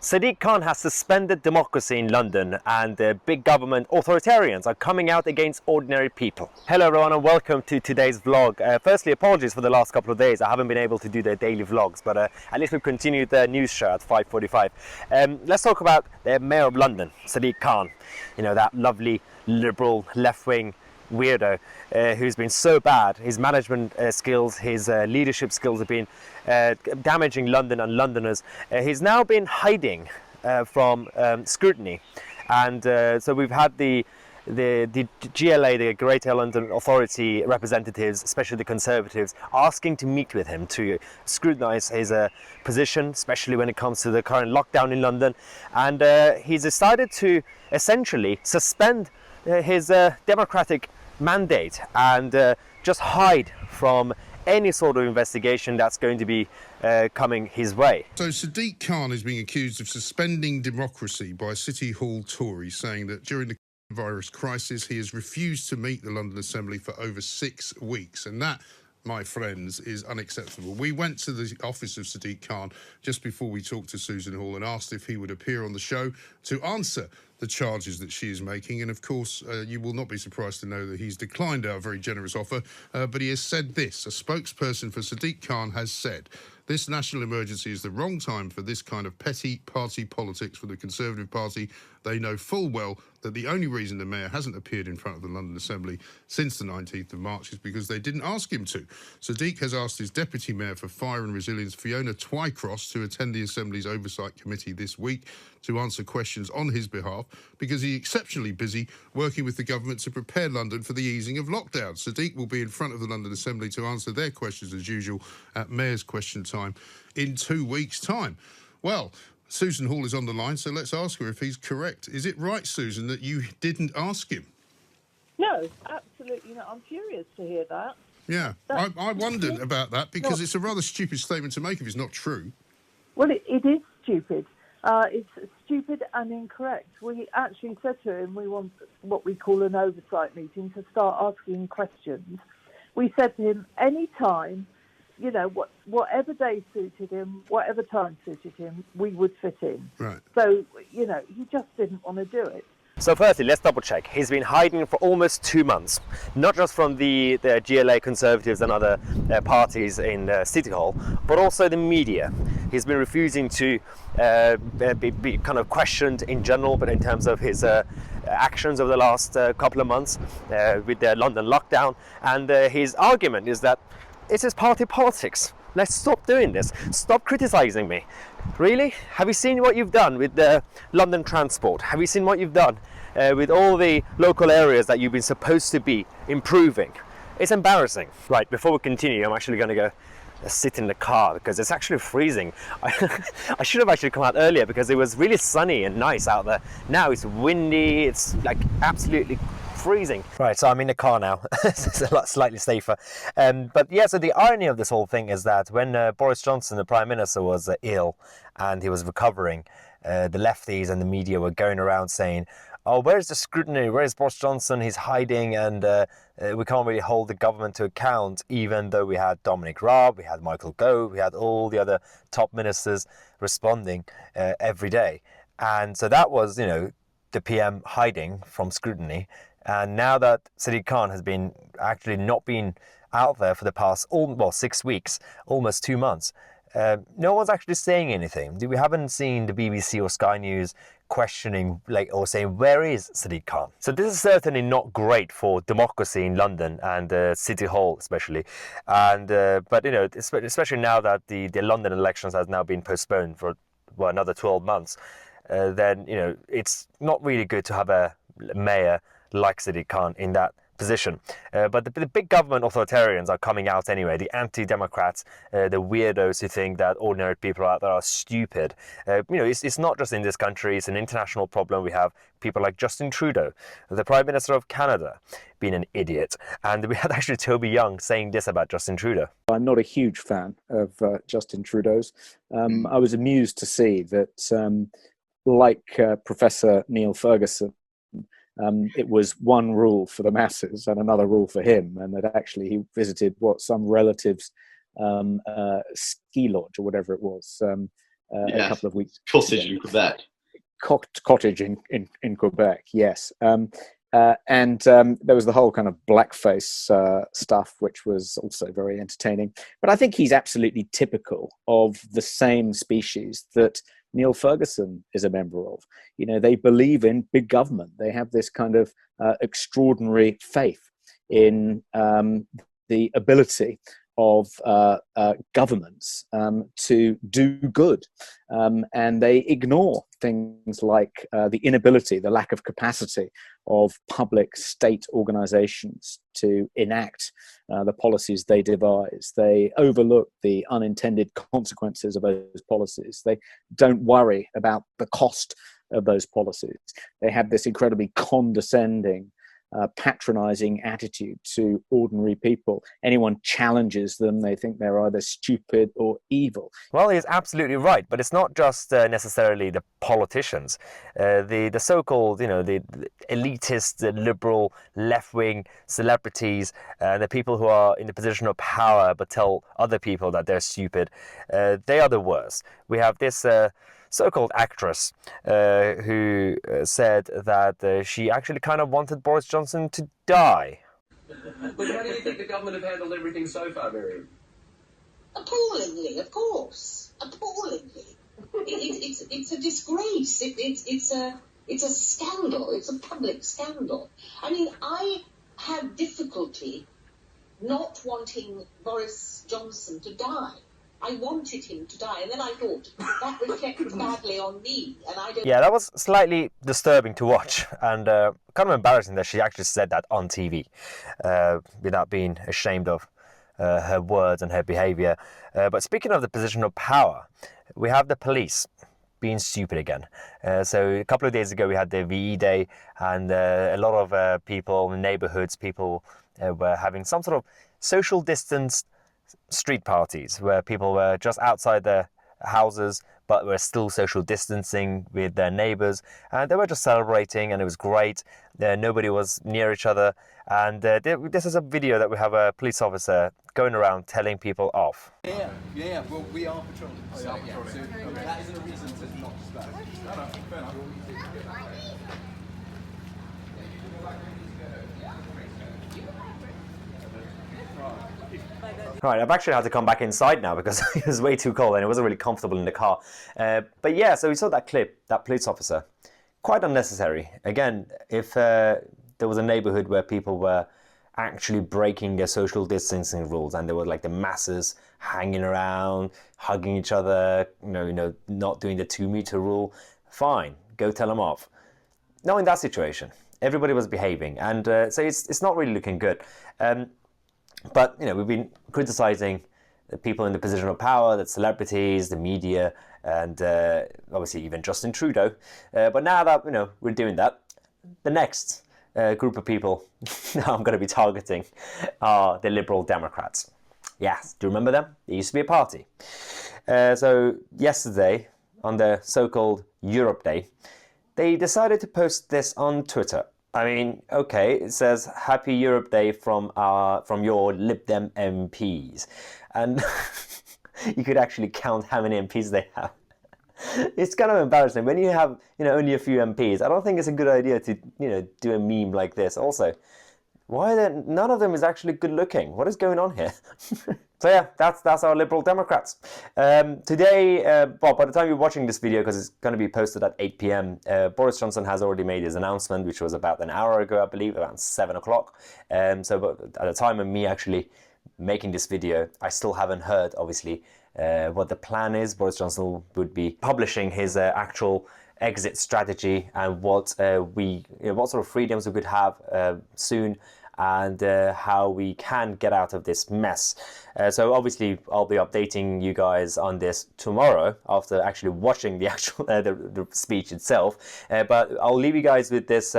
Sadiq Khan has suspended democracy in London, and big government authoritarians are coming out against ordinary people. Hello everyone and welcome to today's vlog. Firstly, apologies for the last couple of days. I haven't been able to do the daily vlogs, but at least we've continued the news show at 5:45. Let's talk about the Mayor of London, Sadiq Khan. You know, that lovely liberal left-wing weirdo who's been so bad. His management skills, his leadership skills have been damaging London and Londoners. He's now been hiding from scrutiny, and so we've had the GLA, the Greater London Authority representatives, especially the Conservatives, asking to meet with him to scrutinise his position, especially when it comes to the current lockdown in London. And he's decided to essentially suspend his democratic mandate and just hide from any sort of investigation that's going to be coming his way. So Sadiq Khan is being accused of suspending democracy by City Hall Tories, saying that during the virus crisis he has refused to meet the London Assembly for over 6 weeks, and that, my friends, is unacceptable. We went to the office of Sadiq Khan just before we talked to Susan Hall and asked if he would appear on the show to answer the charges that she is making, and of course you will not be surprised to know that he's declined our very generous offer, but he has said this. A spokesperson for Sadiq Khan has said, "This national emergency is the wrong time for this kind of petty party politics for the Conservative Party. They know full well that the only reason the Mayor hasn't appeared in front of the London Assembly since the 19th of March is because they didn't ask him to." Sadiq has asked his Deputy Mayor for Fire and Resilience, Fiona Twycross, to attend the Assembly's Oversight Committee this week to answer questions on his behalf, because he's exceptionally busy working with the government to prepare London for the easing of lockdown. Sadiq will be in front of the London Assembly to answer their questions as usual at Mayor's Question Time in 2 weeks' time. Well, Susan Hall is on the line, so let's ask her if he's correct. Is it right, Susan, that you didn't ask him? No, absolutely not. I'm curious to hear that. Yeah, I wondered about that, because it's a rather stupid statement to make if it's not true. Well, it is stupid. It's stupid and incorrect. We actually said to him we want what we call an oversight meeting to start asking questions. We said to him any time, you know, whatever day suited him, whatever time suited him, we would fit in. Right. So, you know, he just didn't want to do it. So firstly, let's double check. He's been hiding for almost 2 months, not just from the GLA Conservatives and other parties in City Hall, but also the media. He's been refusing to be kind of questioned in general, but in terms of his actions over the last couple of months with the London lockdown. And his argument is that it's his party politics. Let's stop doing this. Stop criticising me. Really? Have you seen what you've done with the London transport? Have you seen what you've done with all the local areas that you've been supposed to be improving? It's embarrassing. Right, before we continue, I'm actually going to go sit in the car because it's actually freezing. I should have actually come out earlier because it was really sunny and nice out there. Now it's windy, it's like absolutely freezing. Right, so I'm in the car now. It's a lot slightly safer. But yeah, so the irony of this whole thing is that when Boris Johnson, the Prime Minister, was ill and he was recovering, the lefties and the media were going around saying, "Oh, where's the scrutiny? Where's Boris Johnson? He's hiding, and we can't really hold the government to account," even though we had Dominic Raab, we had Michael Gove, we had all the other top ministers responding every day. And so that was, you know, the PM hiding from scrutiny. And now that Sadiq Khan has been actually not been out there for the past 6 weeks, almost 2 months, no one's actually saying anything. We haven't seen the BBC or Sky News questioning or saying, where is Sadiq Khan? So this is certainly not great for democracy in London and City Hall especially. And but you know, especially now that the London elections has now been postponed for another 12 months, then you know it's not really good to have a mayor like Sadiq Khan in that position. But the big government authoritarians are coming out anyway, the anti-democrats, the weirdos who think that ordinary people out there are stupid. You know, it's not just in this country, it's an international problem. We have people like Justin Trudeau, the Prime Minister of Canada, being an idiot. And we had actually Toby Young saying this about Justin Trudeau. I'm not a huge fan of Justin Trudeau's. I was amused to see that, like Professor Neil Ferguson, it was one rule for the masses and another rule for him, and that actually he visited some relatives' ski lodge or whatever it was, a couple of weeks Cottage ago. in Quebec. Cottage in Quebec, yes. And there was the whole kind of blackface stuff, which was also very entertaining. But I think he's absolutely typical of the same species that Neil Ferguson is a member of. You know, they believe in big government. They have this kind of extraordinary faith in the ability of governments to do good. And they ignore things like the inability, the lack of capacity of public state organizations to enact the policies they devise. They overlook the unintended consequences of those policies. They don't worry about the cost of those policies. They have this incredibly condescending, patronizing attitude to ordinary people. Anyone challenges them, they think they're either stupid or evil. Well, he's absolutely right, but it's not just necessarily the politicians. The so-called, the elitist, the liberal, left-wing celebrities, the people who are in the position of power but tell other people that they're stupid, they are the worst. We have this so-called actress who said that she actually kind of wanted Boris Johnson to die. But how do you think the government have handled everything so far, Miriam? Appallingly, of course. Appallingly. It's a disgrace. It's a scandal. It's a public scandal. I mean, I have difficulty not wanting Boris Johnson to die. I wanted him to die, and then I thought that reflects badly on me, and I don't. Yeah, that was slightly disturbing to watch, and kind of embarrassing that she actually said that on TV, without being ashamed of her words and her behaviour. But speaking of the position of power, we have the police being stupid again. So a couple of days ago we had the VE Day, and a lot of people in neighbourhoods, people were having some sort of social distance street parties where people were just outside their houses but were still social distancing with their neighbours, and they were just celebrating, and it was great. Nobody was near each other, and this is a video that we have a police officer going around telling people off. Yeah, well, we are patrolling. So that isn't a reason to not display. No, fair enough. Right, I've actually had to come back inside now because it was way too cold and it wasn't really comfortable in the car. But yeah, so we saw that clip, that police officer. Quite unnecessary. Again, if there was a neighborhood where people were actually breaking their social distancing rules and there were like the masses hanging around, hugging each other, not doing the 2-meter rule, fine, go tell them off. No, in that situation, everybody was behaving, and so it's not really looking good. But we've been criticizing the people in the position of power, the celebrities, the media, and obviously even Justin Trudeau. But now that we're doing that, the next group of people I'm going to be targeting are the Liberal Democrats. Yes, do you remember them? They used to be a party. So yesterday, on the so-called Europe Day, they decided to post this on Twitter. I mean, okay, it says Happy Europe Day from your Lib Dem MPs, and you could actually count how many MPs they have. It's kind of embarrassing when you have only a few MPs. I don't think it's a good idea to do a meme like this. Also, why are there, none of them is actually good looking? What is going on here? So yeah, that's our Liberal Democrats. Today, well, by the time you're watching this video, because it's going to be posted at 8 p.m, Boris Johnson has already made his announcement, which was about an hour ago, I believe, around 7 o'clock. So but at the time of me actually making this video, I still haven't heard, obviously, what the plan is. Boris Johnson would be publishing his actual exit strategy and what what sort of freedoms we could have soon, and how we can get out of this mess. So obviously I'll be updating you guys on this tomorrow after actually watching the actual the speech itself. But I'll leave you guys with this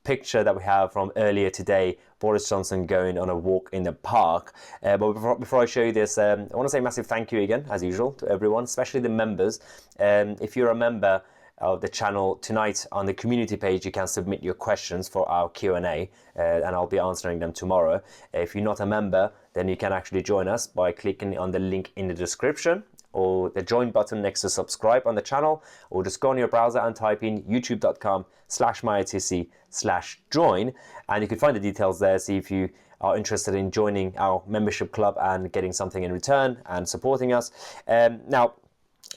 picture that we have from earlier today, Boris Johnson going on a walk in the park. But before I show you this, I want to say a massive thank you again, as usual, to everyone, especially the members. If you're a member of the channel, tonight on the community page you can submit your questions for our Q&A, and I'll be answering them tomorrow. If you're not a member, then you can actually join us by clicking on the link in the description, or the join button next to subscribe on the channel, or just go on your browser and type in youtube.com/myitc/join, and you can find the details there. See if you are interested in joining our membership club and getting something in return and supporting us. Now,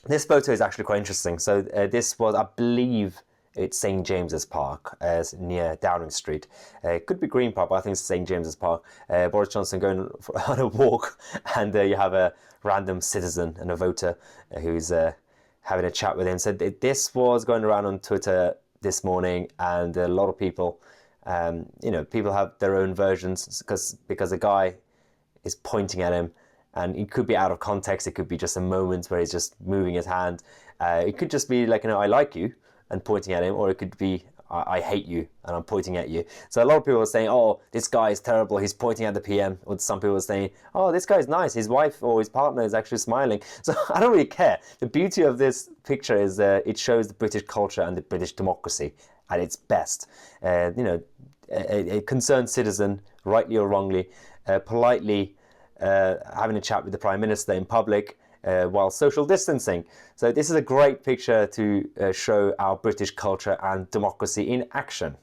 this photo is actually quite interesting. So this was, I believe, it's St. James's Park, near Downing Street. It could be Green Park, but I think it's St. James's Park. Boris Johnson going on a walk, and you have a random citizen and a voter who's having a chat with him. So this was going around on Twitter this morning, and a lot of people, people have their own versions because the guy is pointing at him, and it could be out of context. It could be just a moment where he's just moving his hand. It could just be like, I like you, and pointing at him, or it could be, I hate you, and I'm pointing at you. So a lot of people are saying, oh, this guy is terrible, he's pointing at the PM. Or some people are saying, oh, this guy's nice, his wife or his partner is actually smiling. So I don't really care. The beauty of this picture is it shows the British culture and the British democracy at its best. A concerned citizen, rightly or wrongly, politely having a chat with the Prime Minister in public, while social distancing. So this is a great picture to show our British culture and democracy in action.